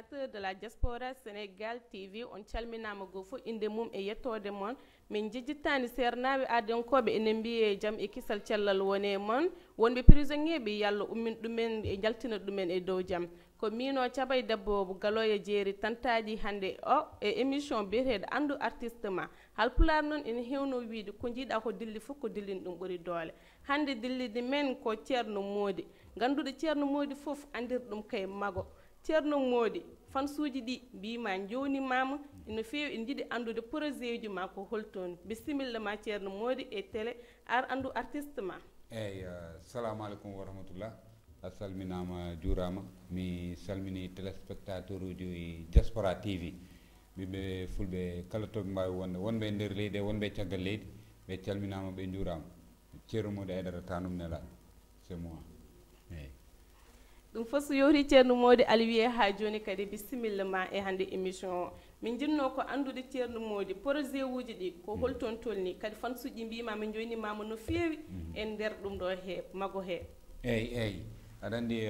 téléspectateurs de la diaspora Sénégal TV on calminama go fo inde mum e yettode mon min jejjitani sernaɓe adankoɓe enen mbiye jaam e kisal cellal wone mon wonɓe prisonnier ɓe yalla ummin ɗumen e jaltina ɗumen e dow jaam ko mino caɓay debbo galoya jeeri tantaji hande o e émission biyeteɗo andu artiste ma halpular noon ene hewno wiide ko jiiɗa ko dilli fof ko dillini ɗum ɓuuri doole hande dillide men ko Thierno Mody ganduɗo Thierno Mody fof andir ɗum kay mago Thierno Mody fansuji ɗi mbima jownimama ene fewi en jiiɗi andude projet ji ma ko holton bisimilla ma Thierno Mody e télé andu artiste ma eyyi assalamu aleykum wa rahmatullah a salminama juurama mi salmini téléspectateur uji diaspora tv ɓiɓe fulɓe kala toɓe mbawi wonde wonɓe nder leydi e wonɓe caggal leydi ɓe calminama ɓe juurama Thierno Mody aydara tanum nelaɗo c'est moi eyyi ɗum fof so yewti Thierno Mody ala wiye ha joni kadi bisimilla ma e hande émission o min jinno ko andude Thierno Mody projet uji ɗi ko holton tolni kadi fansuji mbima min joynimama no fewi e nder ɗum ɗo he mago he eyyi aɗa andi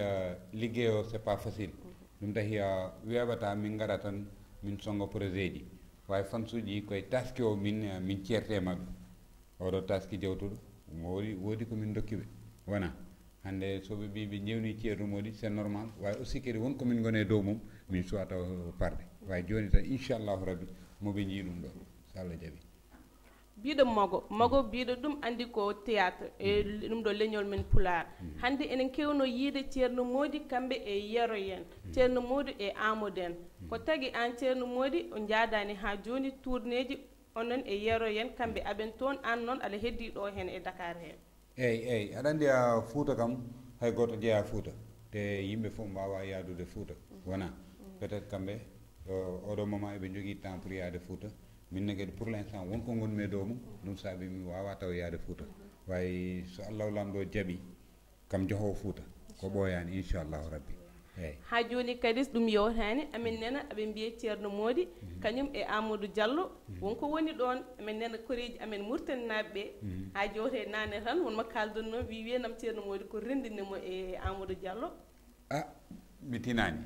ligguey o c'est pas facile ɗum tahi weɓata min gara tan min songo projet ji way fansuji koye taski o min certe mabɓe oɗo taski jawtuɗo woodi komin dokkiɓe wona hande soɓe mbi ɓe ƴewni Thierno Mody c'est normal way aussi kadi wonko min gone dow mum min suwata parde way joni tan inchallahu rabbi moɓe jii ɗum ɗo so Allah jaaɓi biɗo mago biɗo ɗum andi ko théâtre e ɗum ɗo leñol men pular hande enen kewno yiide Thierno Mody kamɓe e yeroyen Thierno Mody e Amadou en ko tagui an Thierno Mody o jaadani ha joni tournéji onon e yeroyen kamɓe aɓen toon an noon aɗa heddi ɗo hen e Dakar hen eyyi aɗa andi a Fouta kam hay goto jeeya Fouta te yimɓe fof mbawa yaadude Fouta wona peut être kamɓe oɗo moment eɓe jogui temps pour yaade Fouta minne kadi pour l'instant wonko gonmi e dow mum ɗum saabi mi wawa taw yaade Fouta way so Allah lamɗo jaaɓi kam johowo Fouta ko ɓooyani inchallahu rabbi eyyi ha joni kadi ɗum yewtani amin nena aɓe mbiye Thierno Mody kañum e Amadou Diallo wonko woni ɗon amin nena koreji amen murtaninaɓeɓe ha jewte nane tan wonmo kaldunno wiyenam Thierno Mody ko rendinimo e Amadou Diallo mi tinani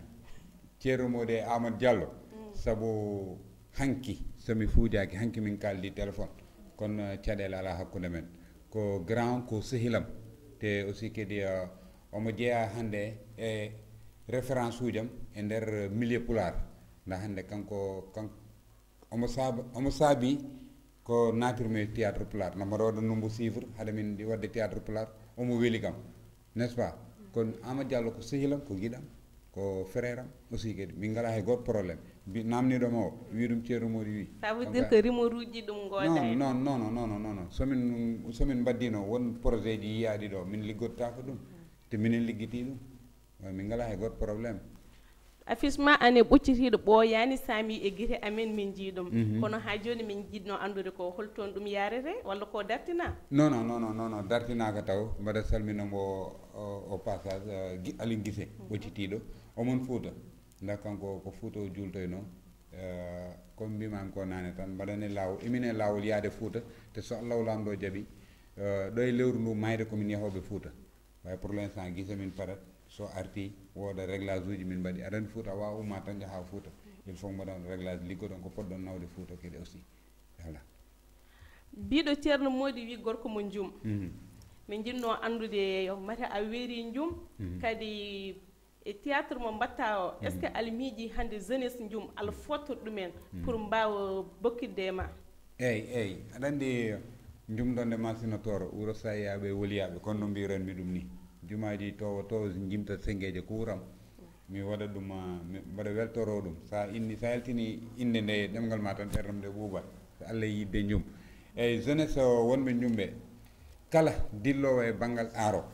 Thierno Mody e Amadou Diallo saabu hanki somi fuujaki hanki min kaldi téléphone kono caɗele ala hakkude men ko grand ko sehilam te aussi kadi omo jeeya hande e référence ujam e nder milieu pular nda hande kanko omo saabi ko natirmi théâtre pular no mbaɗa waɗa numbo suivre haade min ɗi wadde théâtre pular omo weeli kam n'est ce pas kono Amadou Diallo ko sehilam ko guiɗam ko frère am aussi kadi min ngala hay goto probléme namniɗoma o wi ɗum Thierno Mody wi ça veut dire que rumeur uji ɗum goda non somin mbaddino won projet ji yiyaɗi ɗo min liggototako ɗum te minen liggiti ɗum min ngala hay goto probléme affichement ane ɓoccitiɗo ɓooyani sami e guite amen min jiiɗum kono ha joni min jiɗno andude ko holton ɗum yarete walla ko dartina non dartinaka taw mbaɗa salminamo au passage Alin Guissé ɓoccitiɗo omon Fouta nda kanko ko Fouta o jultoyno comme mbimami ko nane tan mbaɗane lawol emine lawol yaade Fouta te so Allah lamɗo jaaɓi ɗo e lewru ndu mayde komin yahoɓe Fouta way pour l'instant Guissé min parat so arti woda réglage uji min mbaɗi aɗa andi Fouta wawa umma tan jaaha Fouta il faut mbaɗon réglage liggoɗon ko poɗɗon nawde Fouta kadi aussi voilà biɗo Thierno Mody wi gorko mo jum min jinno andude mata a weeri jum kadi e théâtre mo mbatta o est ce que ala miiji hande jeunesse jum ala fotto ɗumen pour mbawa bokkidde e ma eyyi aɗa andi jumɗonde masinator wuuro sayaɓe woliyaɓe kono no mbiranmi ɗum ni jumaji to jimta sengueje ko wuram mi waɗa ɗum mbaɗa weltoro ɗum sa yaltini inde nde ɗemgal ma tan ɓerdam nde ɓuuɓat so Allah yidde jum eyyi jeunesse wonɓe jumɓe kala dillowo e banggal art o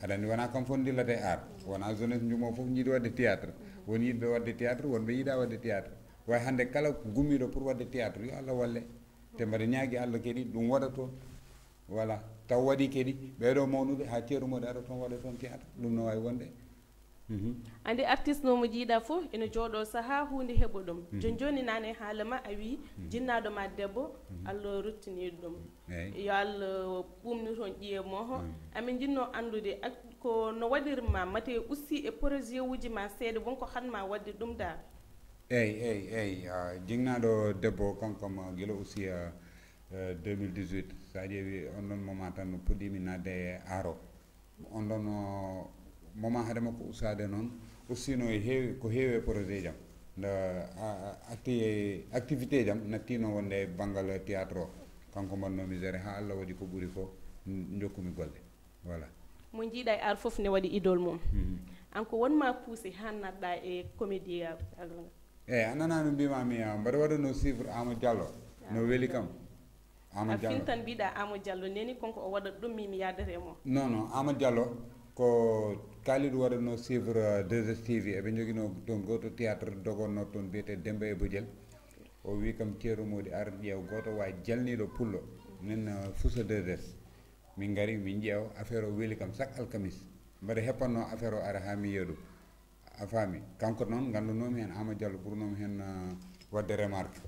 aɗa andi wona kam fof dillata e art wona jeunesse jumo foof jiiɗi wadde théâtre won yiɗɓe wadde théâtre wonɓe yiiɗa wadde théâtre way hande kala gummiɗo pour wadde théâtre yo Allah walle te mbaɗa ñaagui Allah kadi ɗum waɗa toon voilà taw waɗi kadi ɓeɗo mawnude ha Thierno Mody ara toon waɗa toon théâtre ɗum no wawi wonde andi artiste nomo jiiɗa fof ene jooɗo saaha hunde heɓa ɗum joni nane haalama a wi jinnaɗo ma debbo Allah ruttiniɗo ɗum yo Allah ɓumni toon ƴiye moho amin jinno andude ko no waɗirma mate aussi e projet uji ma seeɗa wonko hanma wadde ɗum dal eyyi jingnaɗo debbo kankam guila aussi 2018 sa ƴeewi on ɗon moment tan no puɗɗimi nadde e aaro on ɗon moment haade makko usade noon aussi no heewi ko heewi e projet jam nde activité jam nattino wonde e banggal théâtre o kanko mbannomi géré ha Allah waɗi ko ɓuuri fof jokkumi golle voilà mo jiiɗa e ar fof ne waɗi idole mum an ko wonma poussé ha natɗa e comédie eyyi a nanano mbimami mbaɗa waɗano suivre Amadou Diallo no weeli kam Amadou Diallo fin tan mbiɗa Amadou Diallo neni konko o waɗat ɗum mimi yadere mo non Amadou Diallo ko kalidou waɗatno suivre 2STV eɓe joguino toon goto théâtre dogonno toon biyete Demba e Bodiel o wi kam Thierno Mody ar ƴeew goto wawi jalniɗo pullo nen Foussa 2S min gari min ƴeew affaire o weeli kam chaque alkamis mbaɗa heppanno affaire o ara ha mi yiya ɗum a faami kanko noon gandunomi hen Amadou Diallo ɓurnomi hen wadde remarque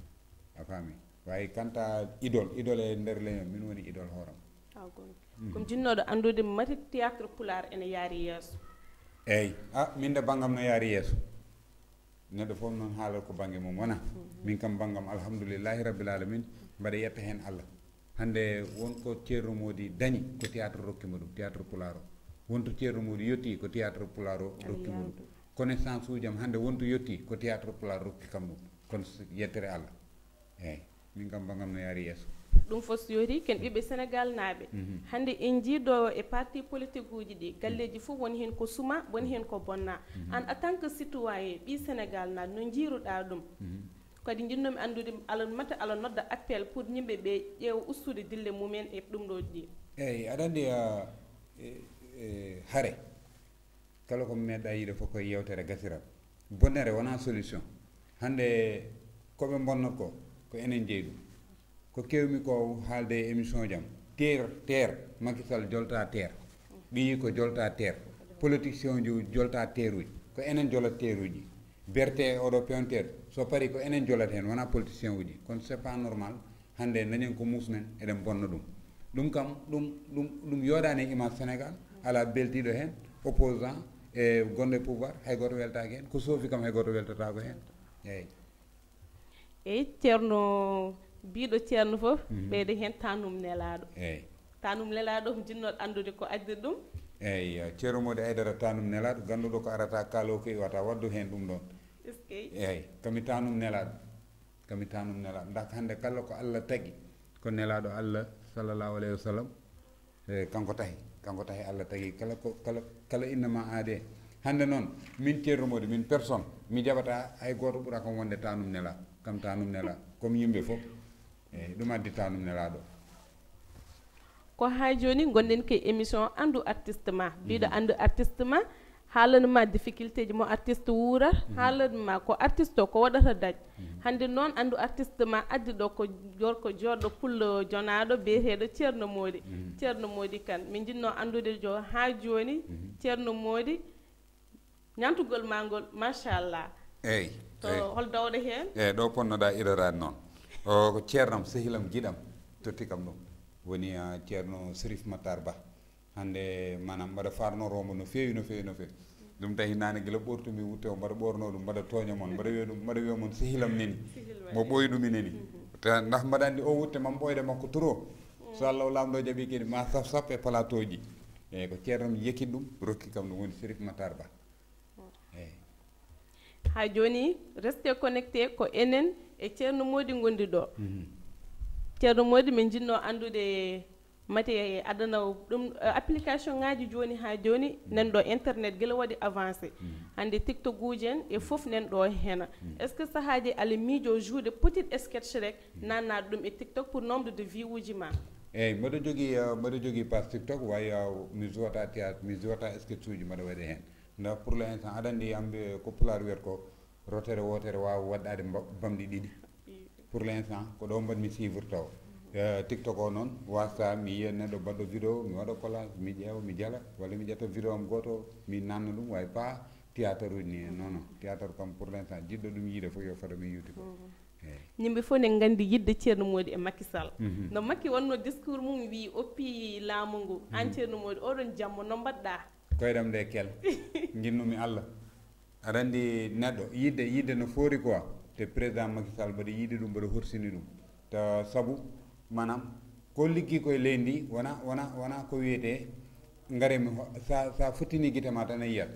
a faami wawi kanta idole e nder leñol min woni idole hooram comme jinnoɗo andude mati théâtre pular ene yaari yeeso eyyi min de banggam no yaari yeeso neɗɗo fof noon haalata ko banggue mum wona min kam banggam alhamdoulillahi rabbil alamin mbaɗa yetta hen Allah hande wonko Thierno Mody dañi ko théâtre rokkima ɗum théâtre pular o wonto Thierno Mody yetti ko théâtre pular o rokkima ɗum connaissance uji am hande wonto yetti ko théâtre pular rokki kam ɗum kono yettere Allah eyyi min kam banggam no yaari yeeso ɗum fof so yori ken ɓiɓɓe sénégal naaɓe hande en jiiɗo e parti politique uji ɗi galleji fof woni hen ko suma woni hen ko bonna an en tant que citoyen ɓi sénégal naaɓe no jiiruɗa ɗum kadi jinnomi andude ala mata ala nodda appel pour yimɓe ɓe ƴeewa ustude dille mumen e ɗum ɗo ɗi eyyi aɗa andi haare kala ko meeɗa yiide fof koye yewtere gasirat bonnere wona solution hande koɓe bonnat ko enen jeeyi ɗum ko kewmi ko haalde e émission jam terre Macky Sall jolta terre ɓiyi ko jolta terre politicien ji jolta terre uji ko enen jolat terre uji berte oɗo pewntere so paari ko enen jolat hen wona politicien uji kono c'est pas normal hande dañen ko musmen eɗen bonna ɗum kam ɗum yooɗani e image Sénégal ala beltiɗo hen opposant e gonɗo pouvoir hay goto weltaki hen ko soofi kam hay goto weltatako hen eyyi Thierno biɗo Thierno fof ɓeyde hen tanum nelaɗo eyyi tanum nelaɗo jinnoɗo andude ko addi ɗum eyyi Thierno Mody Aidara tanum nelaɗo ganduɗo ko arata kaalo ko iwata waddu hen ɗum ɗon eyyi kami tanum nelaɗo dak hande kala ko Allah tagui ko nelaɗo Allah sallallahu alayhi wa sallam kanko tahi Allah tagui kala innama aade hande noon min Thierno Mody min personne mi jaɓata hay goto ɓuura kam wonde tanum nelaɗo kam tanum nelaɗo comme yimɓe fof eyyi ɗum addi tanum nelaɗo ko ha joni gonɗen ke émission andu artiste ma mbiɗo andu artiste ma haalanma difficulté ji mo artiste wuurat haalanma ko artiste o ko waɗata daj hande noon andu artiste ma addi ɗo ko gorko joɗɗo pullo jonaɗo biyeteɗo Thierno Mody Thierno Mody Kane min jinno andude jo ha joni Thierno Mody ñantugol ma ngol machallah eyyi to hol dawɗo hen eyyi ɗo ponnoɗa irorade noon o ko ceernam sehilam jiɗam totti kam ɗum woni Thierno Sérif Matar Ba hande manam mbaɗa farno rombo no feewi ɗum tahi nane guila ɓortumi wutte o mbaɗa ɓorno ɗum mbaɗa tooña moon mbaɗa wiya moon sehilam neni mo ɓooyi ɗumi neni ndax mbaɗa andi o wutte mam ɓoyde makko trop so Allah lamɗo jaaɓi kadi ma sap e plateau ji eyyi ko ceernam yekkit ɗum rokki kam ɗum woni Sérif Matar Ba eyyi ha joni reste connecté ko enen e Thierno Mody gondi ɗo Thierno Mody min jinno andude mate adana ɗum application ngaji joni ha joni nanɗo internet guila waɗi avancé hande tiktok uji en e foof nanɗo hena est ce que sahaji ala miijo joude petite sketch rek nannaɗo ɗum e tiktok pour nombre de vie uji ma eyyi mbaɗa jogui page tiktok wawi mi jouata théâtre mi jouata sketch uji mbaɗa waɗi hen nda pour l'instant aɗa andi amɓe ko pular wiyata ko rotere wotere wawa waɗɗade bamɗi ɗiɗi pour l'instant ko ɗo mbaɗmi suivre taw tiktok o noon wasta mi yiya neɗɗo baɗɗo vidéo mi waɗa collage mi ƴeewa mi jala walla mi ƴetta vidéo am goto mi nanna ɗum way pas théâtre uji ni non théâtre kam pour l'instant jiɗɗo ɗum yiide fof yo fata mi yuti ko yimɓe fof ne gandi yidde Thierno Mody e Macky Sall no Macky wonno discours mum wi oppi laamu ngu an Thierno Mody oɗon jamma no mbaɗɗa koydam de kel ginnumi Allah aɗa andi neɗɗo yidde no foori quoi te président Macky Sall mbaɗa yiide ɗum mbaɗa horsini ɗum to sabu manam ko liggi koye leydi ndi wona ko wiyete ngaremi sa fottini guite ma tan a yiyat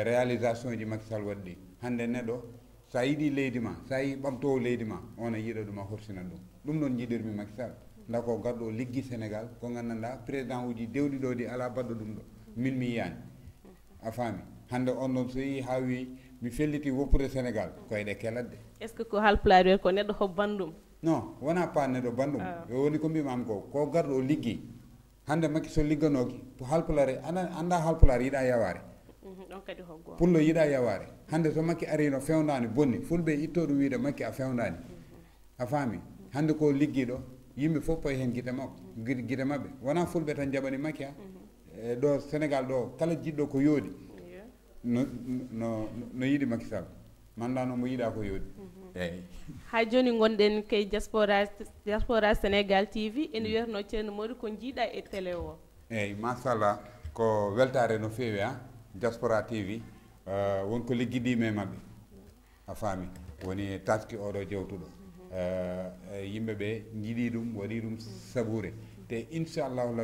réalisation ji Macky Sall waɗi ɗi hande neɗɗo sa yiiɗi leydi ma sa yi ɓamtowo leydi ma on a yiiɗa ɗum a horsinat ɗum ɗon jiiɗirmi Macky Sall nda ko garɗo liggi Sénégal ko gandanɗa président uji dewɗi ɗo ɗi ala baɗɗo ɗum ɗo min mi yiyani a faami hande on ɗon so yi ha wi mi felliti woppude Sénégal koyɗe kelatde est ce que ko halpulaar wi ko neɗɗo hobbandum non wona pa neɗɗo bandum yo woni ko mbimami ko garɗo liggi hande Macky so ligganoki halpulaar anda halpulaar yiɗa yaware ɗon kadi hoggo pullo yiɗa yaware hande so Macky arino fewdani bonni fulɓe itto ɗum wiide Macky a fewdani a faami hande ko liggiɗo yimɓe fof payi hen guite makko guite mabɓe wona fulɓe tan jaɓani Macky ha ɗo Sénégal ɗo kala jiɗɗo ko yooɗi no yiɗi Macky Sall mandano mo yiɗa ko yooɗi eyyi ha joni gonɗen kay diaspora Sénégal TV ene wiyatno ceerno Mody ko jiiɗa e télé o eyyi machallah ko weltare no feewi ha diaspora TV wonko ligguidima e mabɓe a faami woni taski oɗo jewtuɗo yimɓeɓe jiiɗi ɗum waɗi ɗum saboure te inchallahu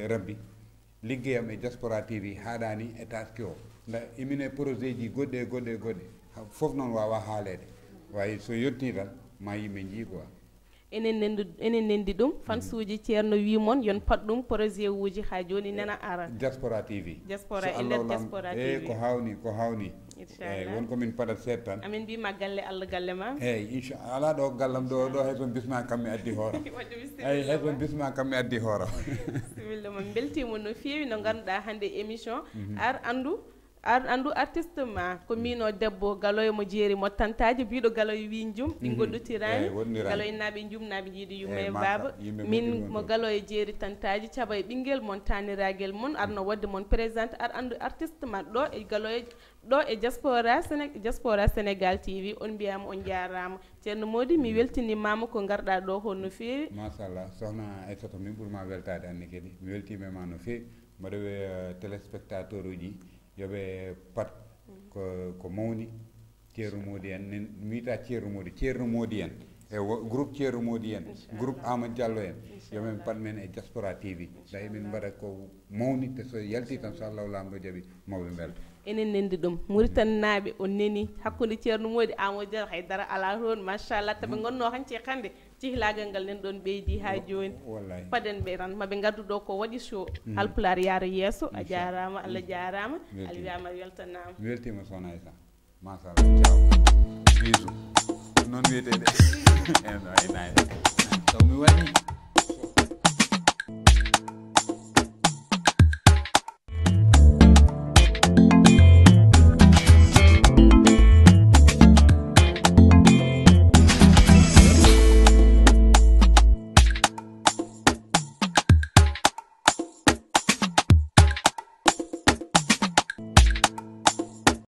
rabbi liggeyam e diaspora TV haɗani e taski o nda imine projet ji goɗɗe fof noon wawa haalede wayi so yetti tan ma yimɓe jii quoi enen nendi ɗum fansuji ceerno wimon yon pat ɗum projet uji ha joni nana ara diaspora TV diaspora e nder diaspora TV ko hawni inchallah wonko min paɗat seeɗa tan amin mbima galle Allah galle ma eyyi inchallah ala ɗo gallam ɗo hayson bisma kam mi addi hoora eyyi hayson bisma kam mi addi hoora bisimilla ma beltima no feewi no ganduɗa hande émission Anndu artiste ma ko mino debbo galoyo mo jeeri mo tantaji biɗo galoyo wi jum ɗi goddotirani galoyo naaɓe jumnaɓe jiiɗi yumma baba min mo galoyo jeeri tantaji caaba e ɓinguel mon taniragel mon arno wadde mon présente Anndu artiste ma ɗo e galoyo ɗo e diaspora Sénégal TV on mbiyama on jarama ceerno Mody mi weltinimama ko garɗa ɗo hon no feewi machallah sohna Aissata min ɓuurma weltade anne kadi mi weltima ma no feewi mbaɗa wi téléspectateur uji yoɓe pat ko mawni Thierno Mody en mi wiyata Thierno Mody en e groupe Thierno Mody en groupe Amadou Diallo en yomen pat men e diaspora TV ɗay min mbaɗa ko mawni te so yalti tan so Allah lamɗo jaaɓi mawɓe belta enen nendi ɗum Mauritanie on neni hakkude Thierno Mody Amadou Diallo haydara ala toon machallah taɓe gonno hanci hande cihlagal ngal nen ɗon ɓeydi ha joni paden ɓe tan maɓe gaddu ɗo ko waɗi show halpulaar yaara yesso a jarama Allah jarama ala wiyama weltanama mi weltima sohna Aissa machallah ciao bisou noon wiyetede en ay nayi taw mi waɗi